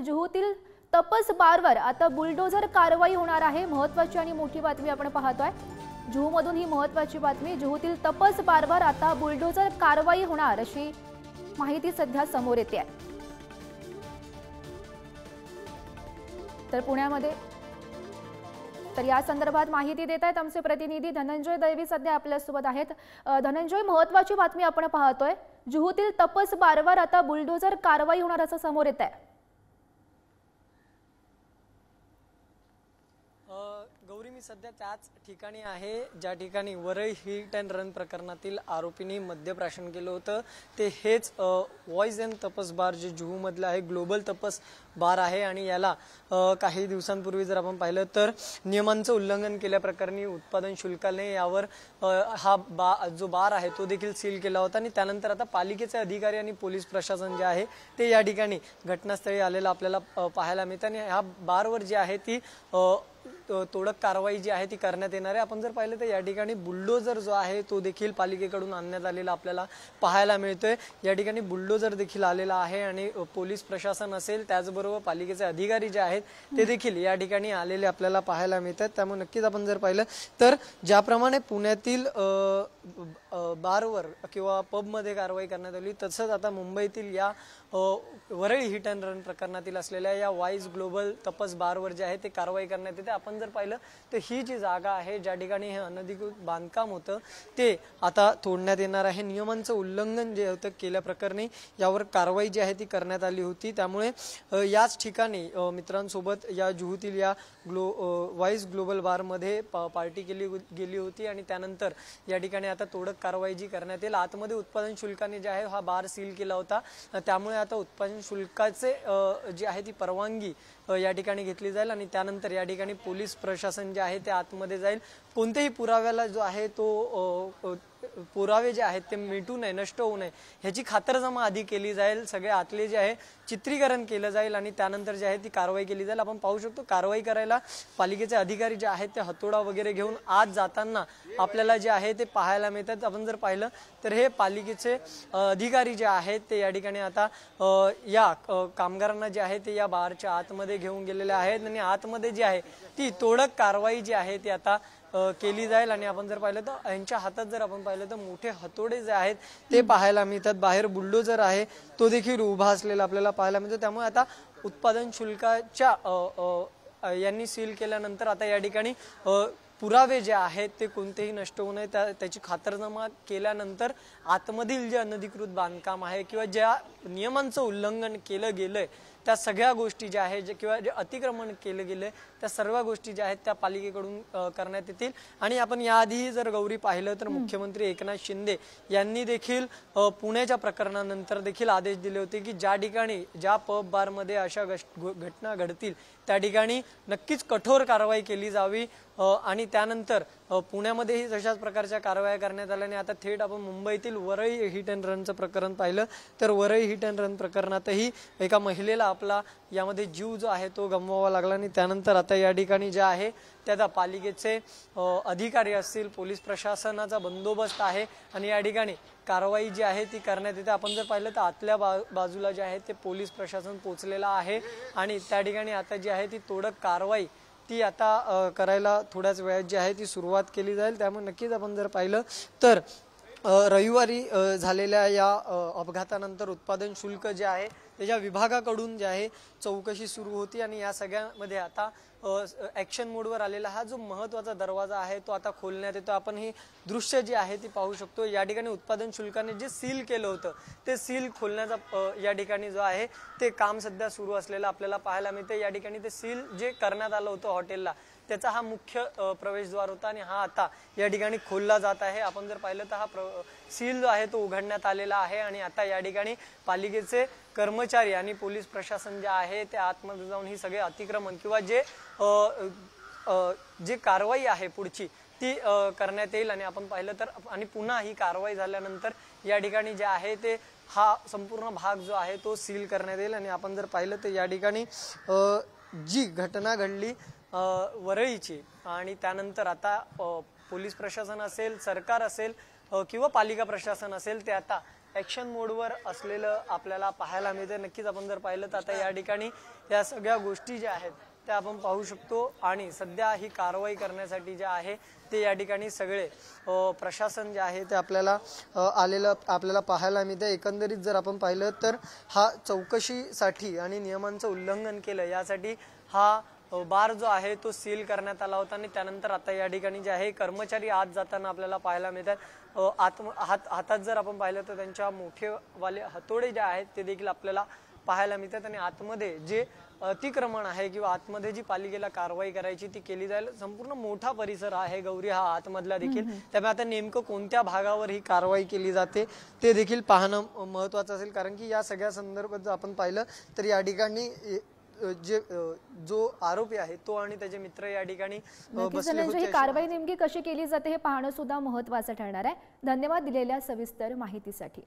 जुहूतील तपस बारवर आता बुलडोझर कारवाई होणार आहे। महत्त्वाची आणि मोठी बातमी आपण पाहतोय। जुहूमधून ही महत्त्वाची बातमी। जुहूतील तपस बारवर आता बुलडोझर कारवाई होणार अशी माहिती सध्या समोर येते आहे। तर पुण्यामध्ये या संदर्भात माहिती देत आहेत आमचे प्रतिनिधी धनंजय दैवी सध्या आपल्या सोबत आहेत। धनंजय, महत्त्वाची बातमी आपण पाहतोय। जुहूतील तपस बारवर आता बुलडोझर कारवाई होणार असं समोर येत आहे। गौरी, मी सध्या त्याच ठिकाणी आहे ज्या ठिकाणी वरई हिट अँड रन प्रकरणातील आरोपींनी मद्यप्राशन केलं होतं। ते हेच वॉइस अँड तपस बार जे जुहू मधलं आहे, ग्लोबल तपस बार आहे आणि याला काही दिवसांपूर्वी जर आपण पाहिलं तर नियमांचं उल्लंघन केल्याप्रकरणी उत्पादन शुल्काने यावर जो बार आहे तो देखील सील केला होता। आणि त्यानंतर आता पालिकेचे अधिकारी आणि पोलीस प्रशासन जे आहे ते या ठिकाणी घटनास्थळी आलेलं आपल्याला पाहायला मिळतं आणि ह्या बारवर जी आहे ती तोडक कारवाई जी आहे ती करण्यात येणार आहे। आपण जर पाहिलं तर या ठिकाणी बुलडोझर जो आहे तो देखील पालिकेकडून आणण्यात आलेला आपल्याला पाहायला मिळतोय। या ठिकाणी बुलडोझर देखील आलेला आहे आणि पोलीस प्रशासन असेल त्याचबरोबर पालिकेचे अधिकारी जे आहेत ते देखील या ठिकाणी आलेले आपल्याला पाहायला मिळतात। त्यामुळे नक्कीच आपण जर पाहिलं तर ज्याप्रमाणे पुण्यातील बारवर किंवा पबमध्ये कारवाई करण्यात आली, तसंच आता मुंबईतील या वरळी हिट अँड रन प्रकरणातील असलेल्या या वाईज ग्लोबल तपस बारवर जे आहे ते कारवाई करण्यात येते। आपण जर पाहिलं तर ही जी जागा आहे ज्या ठिकाणी हे अनधिकृत बांधकाम होतं ते आता तोडण्यात येणार आहे। नियमांचं उल्लंघन जे होतं केल्याप्रकरणी यावर कारवाई जी आहे ती करण्यात आली होती। त्यामुळे याच ठिकाणी मित्रांसोबत या जुहूतील या वाईज ग्लोबल बारमध्ये पार्टी केली गेली होती आणि त्यानंतर या ठिकाणी आता तोडक कारवाई जी करण्यात येईल। आतमध्ये उत्पादन शुल्काने जे आहे हा बार सील केला होता, त्यामुळे आता उत्पादन शुल्काचे जी आहे ती परवानगी या ठिकाणी घेतली जाईल आणि त्यानंतर या ठिकाणी पोलीस प्रशासन जे आहे ते आतमध्ये जाईल। कोणत्याही पुराव्याला जो आहे तो पुरावे जे आहेत ते मिटू नये, नष्ट होऊ नये ह्याची खातरजमा आधी केली जाईल। सगळे आतले जे आहे चित्रीकरण केलं जाईल आणि त्यानंतर जे आहे ती कारवाई केली जाईल। आपण पाहू शकतो कारवाई करायला पालिकेचे अधिकारी जे आहेत ते हतोडा वगैरे घेऊन आज जाताना आपल्याला जे आहे ते पाहायला मिळतात। आपण जर पाहिलं तर हे पालिकेचे अधिकारी जे आहेत ते या ठिकाणी आता या कामगारांना जे आहे ते या बारच्या आतमध्ये घेऊन गेलेले आहेत आणि आतमध्ये जी आहे ती तोडक कारवाई जी आहे ती आता केली जाईल। आणि आपण जर पाहिलं तर यांच्या हातात जर आपण पाहिलं तर मोठे हतोडे जे आहेत ते पाहायला मिळतात। बाहेर बुलडोझर आहे तो देखील उभा असलेला आपल्याला पाहायला मिळतो। त्यामुळे आता उत्पादन शुल्काच्या यांनी सील केल्यानंतर आता या ठिकाणी पुरावे जे आहेत ते कोणतेही नष्ट होऊ नये त्याची खातरजमा केल्यानंतर आतमधील जे अनधिकृत बांधकाम आहे किंवा ज्या नियमांचं उल्लंघन केलं गेलंय त्या सगळ्या गोष्टी ज्या आहेत किंवा जे अतिक्रमण केलं गेलंय त्या सर्व गोष्टी ज्या आहेत त्या पालिकेकडून करण्यात येतील। आणि आपण याआधी जर गौरी पाहिलं तर मुख्यमंत्री एकनाथ शिंदे यांनी देखील पुण्याच्या प्रकरणानंतर देखील आदेश दिले होते की ज्या ठिकाणी ज्या पब बारमध्ये अशा घटना घडतील त्या ठिकाणी नक्कीच कठोर कारवाई केली जावी आणि त्यानंतर पुण्यामध्येही तशाच प्रकारच्या कारवाया करण्यात आल्याने आता थेट आपण मुंबईतील वरई हिट अँड रनचं प्रकरण पाहिलं तर वरई हिट अँड रन प्रकरणातही एका महिलेला आपला यामध्ये जीव जो आहे तो गमवावा लागला आणि त्यानंतर आता या ठिकाणी जे आहे त्या पालिकेचे अधिकारी असतील, पोलीस प्रशासनाचा बंदोबस्त आहे आणि या ठिकाणी कारवाई जी आहे ती करण्यात येते। आपण जर पाहिलं तर आतल्या बाजूला जे आहे ते पोलीस प्रशासन पोहोचलेला आहे आणि त्या ठिकाणी आता जी आहे ती तोडक कारवाई ती आता करायला थोड्याच वेळात जी आहे ती सुरुवात केली जाईल। त्यामुळे नक्कीच आपण जर पाहिलं तर रविवारी झालेल्या या अपघातानंतर उत्पादन शुल्क जे आहे त्याच्या विभागाकडून जे आहे चौकशी सुरू होती आणि या सगळ्यामध्ये आता ऍक्शन मोडवर आलेला हा जो महत्त्वाचा दरवाजा आहे तो आता खोलण्यात येतो। आपण ही दृश्य जी आहे ती पाहू शकतो। या ठिकाणी उत्पादन शुल्काने जे सील केलं होतं ते सील खोलण्याचा या ठिकाणी जो आहे ते काम सध्या सुरू असलेलं आपल्याला पाहायला मिळते। या ठिकाणी ते सील जे करण्यात आलं होतं हॉटेलला त्याचा हा मुख्य प्रवेशद्वार होता आणि हा आता या ठिकाणी खोलला जात आहे। आपण जर पाहिलं तर हा सील जो आहे तो उघडण्यात आलेला आहे आणि आता या ठिकाणी पालिकेचे कर्मचारी आणि पोलीस प्रशासन जे आहे ते आतमध्ये जाऊन ही सगळे अतिक्रमण किंवा जे कारवाई आहे पुढची ती करण्यात येईल। आणि आपण पाहिलं तर आणि पुन्हा ही कारवाई झाल्यानंतर या ठिकाणी जे आहे ते हा संपूर्ण भाग जो आहे तो सील करण्यात येईल। आणि आपण जर पाहिलं तर या ठिकाणी जी घटना घडली वरळीची आणि त्यानंतर आता पोलीस प्रशासन असेल, सरकार असेल किंवा पालिका प्रशासन असेल ते आता ॲक्शन मोडवर असलेलं आपल्याला पाहायला मिळते। नक्कीच आपण जर पाहिलं तर आता या ठिकाणी या सगळ्या गोष्टी ज्या आहेत त्या आपण पाहू शकतो आणि सध्या ही कारवाई करण्यासाठी जे आहे ते या ठिकाणी सगळे प्रशासन जे आहे ते आपल्याला आलेलं आपल्याला पाहायला मिळते। एकंदरीत जर आपण पाहिलं तर हा चौकशीसाठी आणि नियमांचं उल्लंघन केलं यासाठी हा बार जो आहे तो सील करण्यात आला होता आणि त्यानंतर आता या ठिकाणी जे आहे कर्मचारी आत जाताना आपल्याला पाहायला मिळतात। हातात जर आपण पाहिलं तर त्यांच्या मोठेवाले हातोडे जे आहेत ते देखील आपल्याला पाहायला मिळतात आणि आतमध्ये जे अतिक्रमण आहे किंवा आतमध्ये जी पालिकेला कारवाई करायची ती केली जाईल। संपूर्ण मोठा परिसर आहे गौरी हा आतमधला देखील, त्यामुळे आता नेमकं कोणत्या भागावर ही कारवाई केली जाते ते देखील पाहणं महत्त्वाचं असेल, कारण की या सगळ्या संदर्भात जर आपण पाहिलं तर या ठिकाणी जो आरोपी आहे तो आणि त्याचे मित्र या ठिकाणी बसले होते। ही कारवाई नेमकी कशी केली जाते हे पाहणं सुद्धा महत्त्वाचं ठरणार आहे। धन्यवाद दिलेल्या सविस्तर माहितीसाठी।